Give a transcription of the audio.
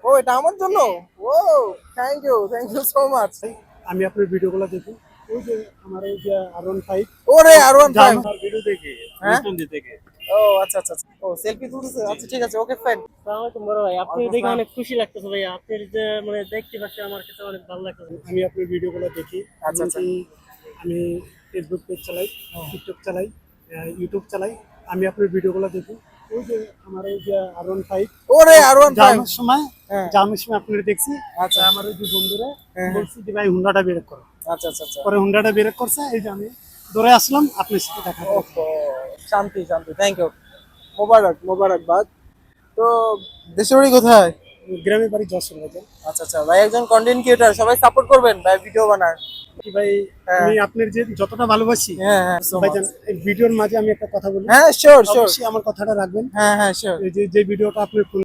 ও এটা আমার জন্য। ও থ্যাংক ইউ সো মাচ। আমি আপনার ভিডিওগুলো দেখি। ওই যে আমার এই যে R15 ওরে R15 আমার ভিডিও দেখি হ্যাঁ নতুন থেকে। ও আচ্ছা আচ্ছা আচ্ছা। ও সেলফি তুলতেছে, আচ্ছা ঠিক আছে, ওকে ফাইন। আসসালামাইকুম বড় ভাই, আপনি দেখে অনেক খুশি লাগতেছে ভাই। আপনার যে মানে দেখতে পাচ্ছি আমার কাছে অনেক ভালো লাগতেছে। আমি আপনার ভিডিওগুলো দেখি। আচ্ছা, আচ্ছা। আমি ফেসবুক পেজ চালাই, টিকটক চালাই, ইউটিউব চালাই। আমি আপনার ভিডিওগুলো দেখি। ওই যে আমার এই যে R15 ওরে R15 জানার সময় হ্যাঁ আপনার দেখছি। আচ্ছা আমার ওই যে বন্ধুরা হ্যাঁ, হ্যাঁ। বলছি যে ভাই হুন্ডাটা বের করো। আচ্ছা আচ্ছা আচ্ছা। পরে হুন্ডাটা বের করছে, এই যে আমি দৌড়ে আসলাম আপনার সাথে দেখা করতে। ওহো, শান্তি শান্তি, থ্যাংক ইউ। মোবারকবাদ। তো দেশের বাড়ি কোথায়? গ্রামের বাড়ি যশোর বাজার। আচ্ছা আচ্ছা, ভাই একজন কন্টেন্ট ক্রিয়েটর, সবাই সাপোর্ট করবেন ভাই, ভিডিও বানায়। কি ভাই, হ্যাঁ। আমি আপনার যে যতটা ভালোবাসি হ্যাঁ হ্যাঁ so ভাইজান, much. এই ভিডিওর মাঝে আমি একটা কথা বলি। হ্যাঁ শিওর শিওর, অবশ্যই আমার কথাটা রাখবেন। হ্যাঁ হ্যাঁ শিওর। এই যে ভিডিওটা আপনি